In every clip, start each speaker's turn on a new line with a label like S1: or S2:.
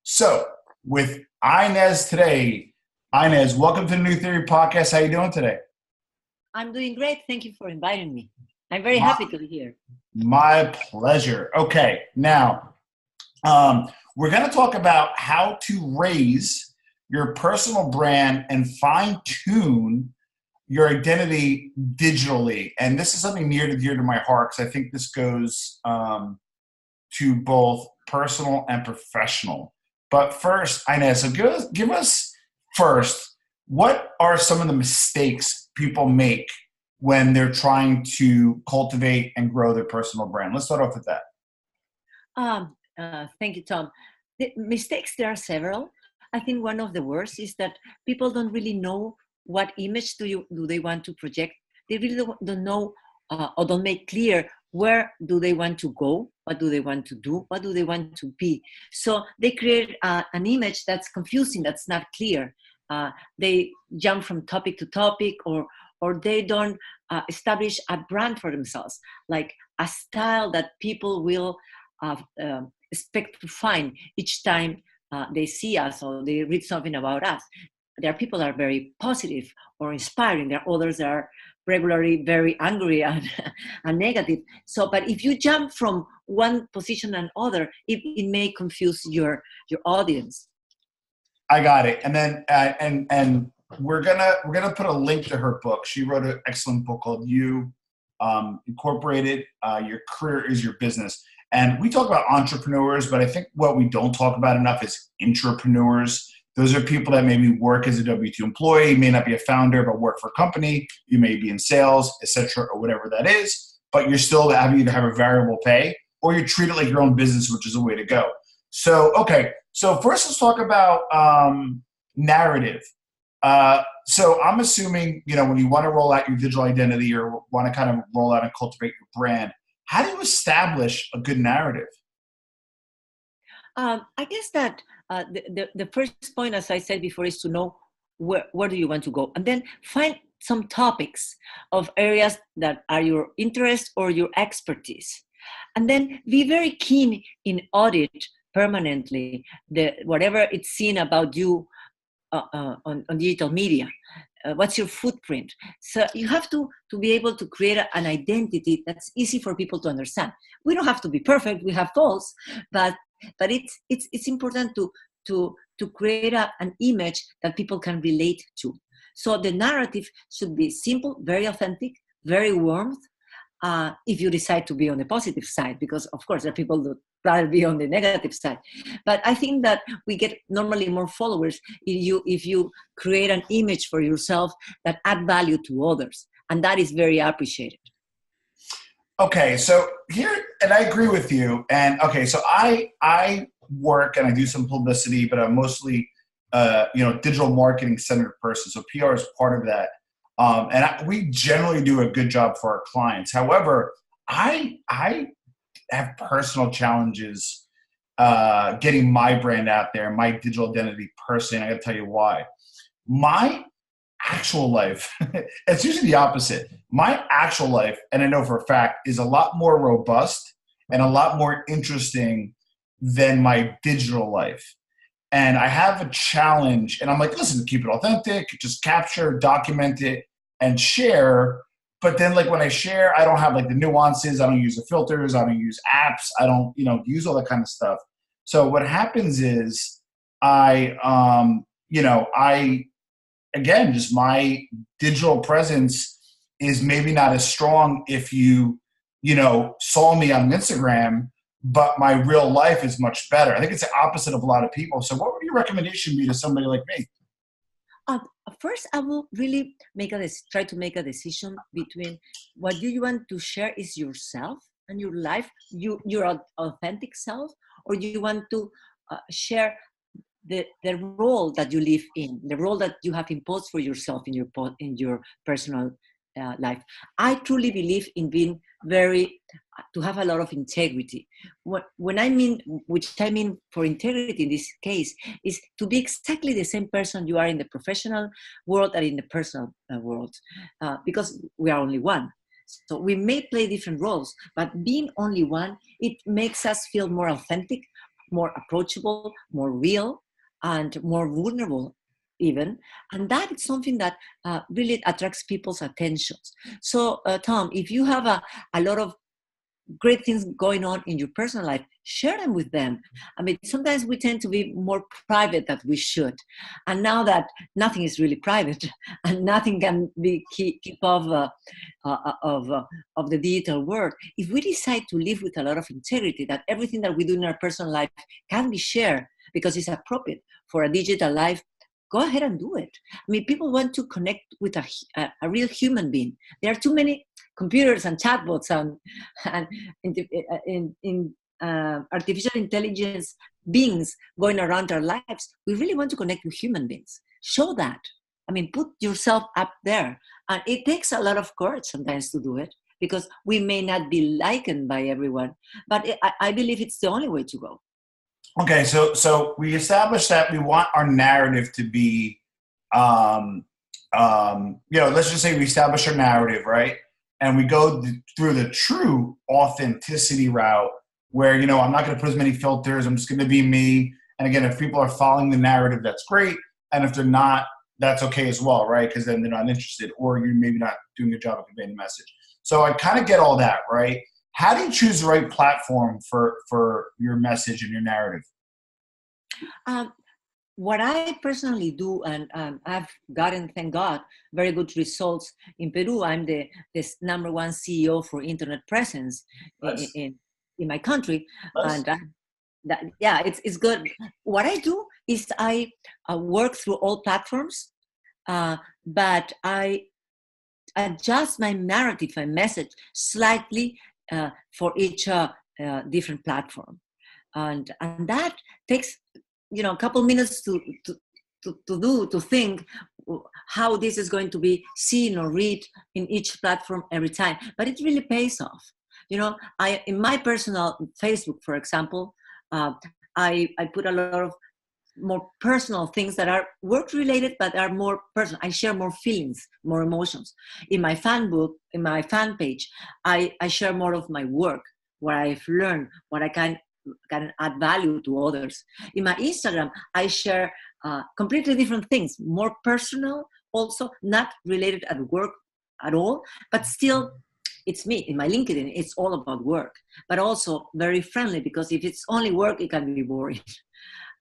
S1: So with Ines today, Ines, welcome to the New Theory Podcast. How you doing today?
S2: I'm doing great. Thank you for inviting me. I'm very
S1: My,
S2: happy to be here.
S1: my pleasure. Okay, now we're going to talk about how to raise your personal brand and fine tune your identity digitally. And this is something near to dear to my heart because I think this goes to both personal and professional. But first, Inez, so give us first, what are some of the mistakes people make when they're trying to cultivate and grow their personal brand? Let's start off with that.
S2: Thank you, Tom. The mistakes, there are several. I think one of the worst is that people don't really know what image do they want to project. They really don't know or don't make clear where do they want to go, what do they want to do, what do they want to be. So they create an image that's confusing, that's not clear. They jump from topic to topic, or they don't establish a brand for themselves, like a style that people will expect to find each time they see us or they read something about us. There are people that are very positive or inspiring. There are others that are regularly very angry and, and negative. So, but if you jump from one position and other, it may confuse your audience.
S1: I got it. And then and we're gonna put a link to her book. She wrote an excellent book called You Incorporated. Your career is your business. And we talk about entrepreneurs, but I think what we don't talk about enough is intrapreneurs. Those are people that maybe work as a W-2 employee, you may not be a founder, but work for a company. You may be in sales, etc., or whatever that is, but you're still either have a variable pay or you treat it like your own business, which is a way to go. So, okay. So first let's talk about narrative. So I'm assuming, when you want to roll out your digital identity or want to kind of roll out and cultivate your brand, how do you establish a good narrative?
S2: I guess that the first point, as I said before, is to know where do you want to go, and then find some topics of areas that are your interest or your expertise, and then be very keen in audit permanently whatever it's seen about you on digital media. What's your footprint? So you have to be able to create an identity that's easy for people to understand. We don't have to be perfect. We have faults, but it's important to create an image that people can relate to. So the narrative should be simple, very authentic, very warm. If you decide to be on the positive side, because of course there are people that rather be on the negative side. But I think that we get normally more followers if you create an image for yourself that add value to others, and that is very appreciated.
S1: Okay, so here, and I agree with you. And okay, so I work and I do some publicity, but I'm mostly digital marketing centered person. So PR is part of that. We generally do a good job for our clients. However, I have personal challenges getting my brand out there, my digital identity personally. I got to tell you why. My actual life, it's usually the opposite. My actual life, and I know for a fact, is a lot more robust and a lot more interesting than my digital life. And I have a challenge, and I'm like, listen, keep it authentic, just capture, document it, and share. But then, like, when I share, I don't have like the nuances. I don't use the filters. I don't use apps. I don't, use all that kind of stuff. So what happens is again, just my digital presence is maybe not as strong if you saw me on Instagram, but my real life is much better. I think it's the opposite of a lot of people. So what would your recommendation be to somebody like me?
S2: First, I will really try to make a decision between what you want to share is yourself and your life, your authentic self, or you want to share the role that you live in, the role that you have imposed for yourself in your personal life. I truly believe in being to have a lot of integrity. Which I mean for integrity in this case, is to be exactly the same person you are in the professional world and in the personal world, because we are only one. So we may play different roles, but being only one, it makes us feel more authentic, more approachable, more real, and more vulnerable even. And that is something that really attracts people's attentions. So Tom, if you have a lot of great things going on in your personal life, share them with them. I mean, sometimes we tend to be more private than we should. And now that nothing is really private and nothing can be keep off of the digital world, if we decide to live with a lot of integrity, that everything that we do in our personal life can be shared because it's appropriate for a digital life, go ahead and do it. I mean, people want to connect with a real human being. There are too many computers and chatbots and artificial intelligence beings going around our lives. We really want to connect with human beings. Show that. I mean, put yourself up there. And it takes a lot of courage sometimes to do it because we may not be likened by everyone. But I believe it's the only way to go.
S1: Okay, so we established that we want our narrative to be, let's just say we establish our narrative, right? And we go through the true authenticity route where, I'm not going to put as many filters. I'm just going to be me. And again, if people are following the narrative, that's great. And if they're not, that's okay as well, right? Because then they're not interested or you're maybe not doing a job of conveying the message. So I kind of get all that, right? How do you choose the right platform for your message and your narrative?
S2: What I personally do, and I've gotten, thank God, very good results in Peru. I'm the #1 CEO for internet presence in my country.
S1: Nice.
S2: And it's good. What I do is I work through all platforms, but I adjust my narrative, my message slightly for each different platform, and that takes a couple minutes to think how this is going to be seen or read in each platform every time. But it really pays off. In my personal Facebook, for example, I put a lot of more personal things that are work related but are more personal. I share more feelings, more emotions. In my fan page, I share more of my work, what I've learned, what I can add value to others. In my Instagram, I share completely different things, more personal, also not related at work at all, but still it's me. In my LinkedIn, it's all about work, but also very friendly, because if it's only work, it can be boring.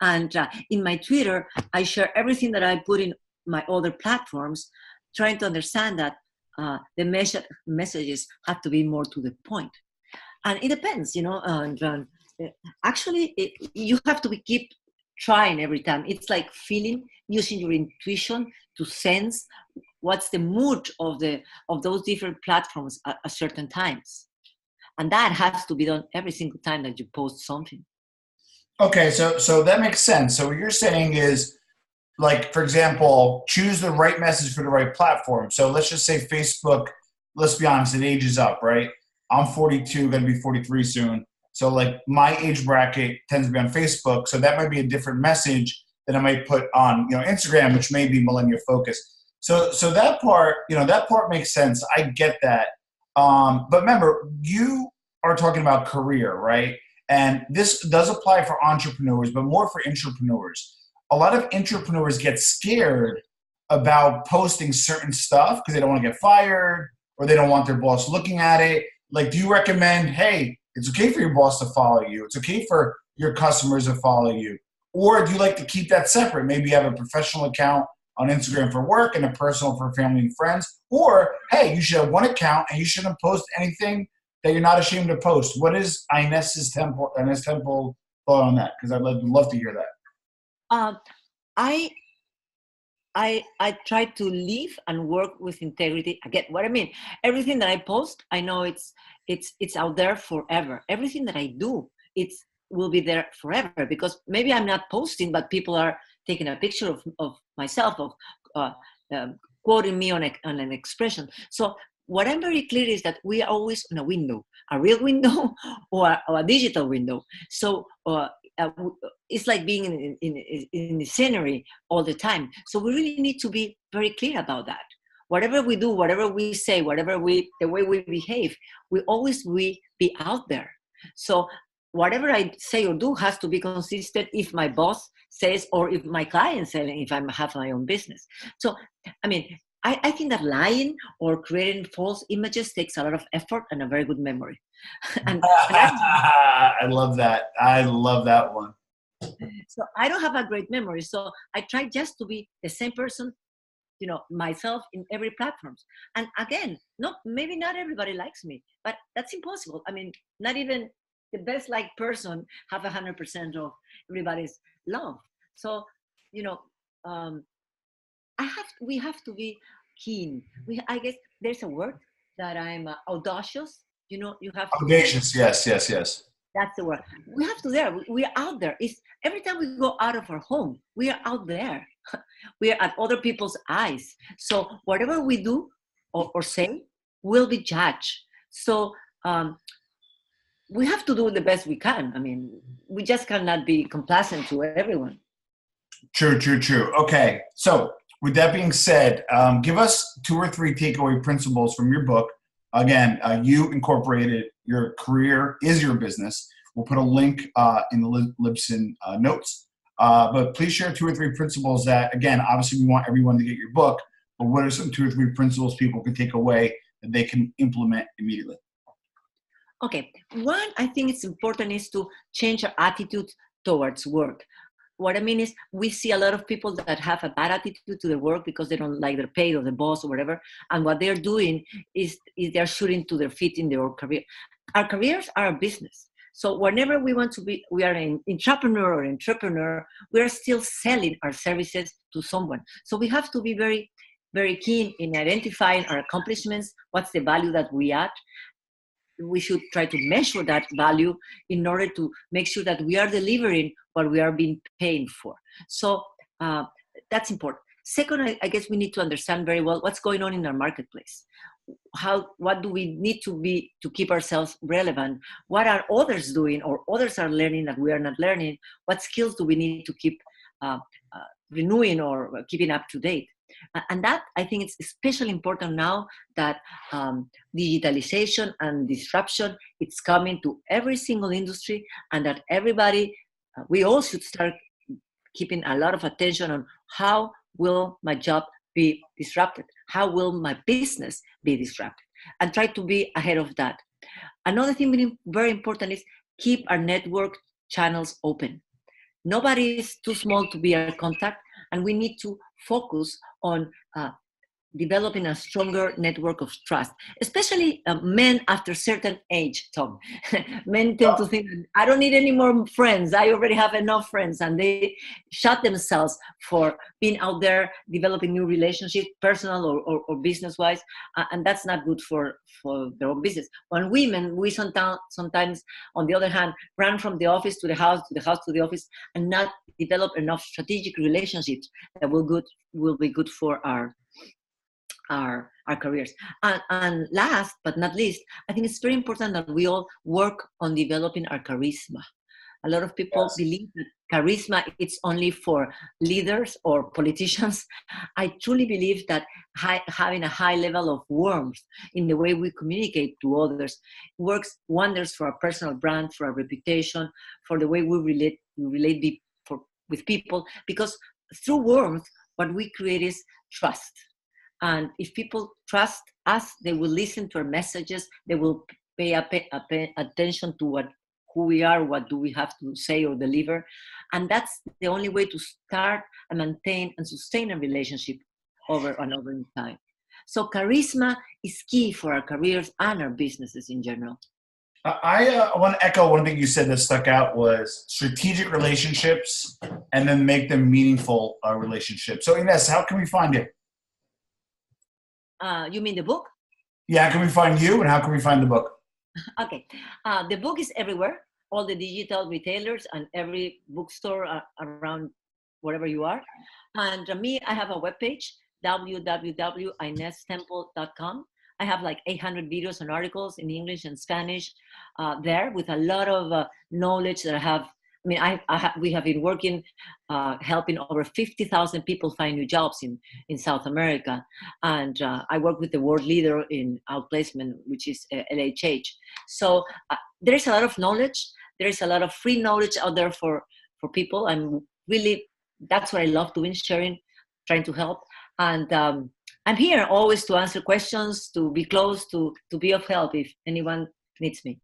S2: And in my Twitter, I share everything that I put in my other platforms, trying to understand that the messages have to be more to the point. And it depends, and actually, you have to keep trying every time. It's like feeling, using your intuition to sense what's the mood of those different platforms at certain times. And that has to be done every single time that you post something.
S1: Okay, so that makes sense. So what you're saying is, like, for example, choose the right message for the right platform. So let's just say Facebook, let's be honest, it ages up, right? I'm 42, going to be 43 soon. So like my age bracket tends to be on Facebook. So that might be a different message than I might put on, Instagram, which may be millennial focused. So that part, that part makes sense. I get that. But remember, you are talking about career, right? And this does apply for entrepreneurs, but more for intrapreneurs. A lot of intrapreneurs get scared about posting certain stuff because they don't want to get fired or they don't want their boss looking at it. Like, do you recommend, hey, it's okay for your boss to follow you. It's okay for your customers to follow you. Or do you like to keep that separate? Maybe you have a professional account on Instagram for work and a personal for family and friends. Or, hey, you should have one account and you shouldn't post anything that you're not ashamed to post. What is Ines Temple thought on that? Because I'd love to hear that.
S2: I try to live and work with integrity. Again, what I mean, everything that I post, I know it's out there forever. Everything that I do, it will be there forever, because maybe I'm not posting, but people are taking a picture of myself, of quoting me on an expression. So what I'm very clear is that we are always on a window, a real window or a digital window. So it's like being in the scenery all the time. So we really need to be very clear about that. Whatever we do, whatever we say, the way we behave, we always be out there. So whatever I say or do has to be consistent if my boss says or if my client says, if I have my own business. So, I mean, I think that lying or creating false images takes a lot of effort and a very good memory. and
S1: I love that. I love that one.
S2: so I don't have a great memory. So I try just to be the same person, myself in every platform. And again, maybe not everybody likes me, but that's impossible. I mean, not even the best liked person have 100% of everybody's love. So, you know, um, we have to be keen. I guess there's a word that I'm audacious. You have to be.
S1: Audacious. Yes, yes, yes.
S2: That's the word. We have to there. We are out there. It's every time we go out of our home, we are out there. We are at other people's eyes. So whatever we do or say will be judged. So we have to do the best we can. I mean, we just cannot be complacent to everyone.
S1: True, true, true. Okay. So with that being said, give us 2 or 3 takeaway principles from your book. Again, you incorporated your career is your business. We'll put a link in the Libsyn notes. But please share 2 or 3 principles that, again, obviously we want everyone to get your book, but what are some 2 or 3 principles people can take away that they can implement immediately?
S2: Okay. One, I think it's important is to change our attitude towards work. What I mean is we see a lot of people that have a bad attitude to their work because they don't like their pay or the boss or whatever. And what they're doing is they're shooting to their feet in their career. Our careers are a business. So whenever we want to be, we are an entrepreneur, we are still selling our services to someone. So we have to be very, very keen in identifying our accomplishments, what's the value that we add. We should try to measure that value in order to make sure that we are delivering what we are being paid for. So that's important. Second, I guess we need to understand very well what's going on in our marketplace. What do we need to be to keep ourselves relevant? What are others doing or others are learning that we are not learning? What skills do we need to keep renewing or keeping up to date? And that, I think, it's especially important now that digitalization and disruption, it's coming to every single industry, and that everybody, we all should start keeping a lot of attention on how will my job be disrupted? How will my business be disrupted? And try to be ahead of that. Another thing very important is keep our network channels open. Nobody is too small to be our contact, and we need to focus on developing a stronger network of trust, especially men after a certain age, Tom. Men tend to think, I don't need any more friends. I already have enough friends. And they shut themselves for being out there, developing new relationships, personal or business-wise. And that's not good for their own business. When women, we sometimes, on the other hand, run from the office to the house, to the house to the office, and not develop enough strategic relationships that will be good for our careers. And last but not least, I think it's very important that we all work on developing our charisma. A lot of people believe that charisma it's only for leaders or politicians. I truly believe that having a high level of warmth in the way we communicate to others works wonders for our personal brand, for our reputation, for the way we relate with people, because through warmth, what we create is trust. And if people trust us, they will listen to our messages. They will pay attention to who we are, what do we have to say or deliver. And that's the only way to start and maintain and sustain a relationship over and over in time. So charisma is key for our careers and our businesses in general.
S1: I want to echo one thing you said that stuck out was strategic relationships and then make them meaningful relationships. So Ines, how can we find it?
S2: You mean the book?
S1: Yeah, how can we find you and how can we find the book?
S2: Okay. The book is everywhere, all the digital retailers and every bookstore around wherever you are. And me, I have a webpage, www.inestemple.com. I have like 800 videos and articles in English and Spanish there with a lot of knowledge that I have. I mean, we have been working, helping over 50,000 people find new jobs in South America. And I work with the world leader in outplacement, which is LHH. So there's a lot of knowledge. there is a lot of free knowledge out there for people. That's what I love doing, sharing, trying to help. And I'm here always to answer questions, to be close, to be of help if anyone needs me.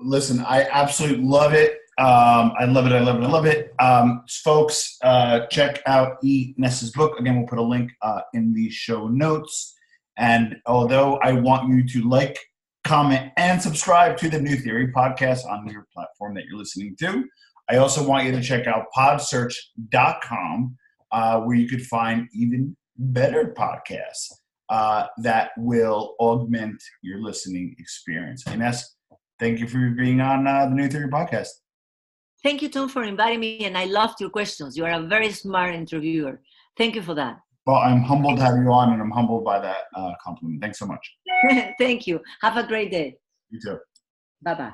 S1: Listen, I absolutely love it. I love it. I love it. I love it. Folks, check out Ines's book. Again, we'll put a link in the show notes. And although I want you to like, comment, and subscribe to the New Theory podcast on your platform that you're listening to, I also want you to check out podsearch.com, where you could find even better podcasts that will augment your listening experience. Ines, thank you for being on the New Theory podcast.
S2: Thank you, Tom, for inviting me, and I loved your questions. You are a very smart interviewer. Thank you for that.
S1: Well, I'm humbled to have you on, and I'm humbled by that compliment. Thanks so much.
S2: Thank you. Have a great day.
S1: You too.
S2: Bye-bye.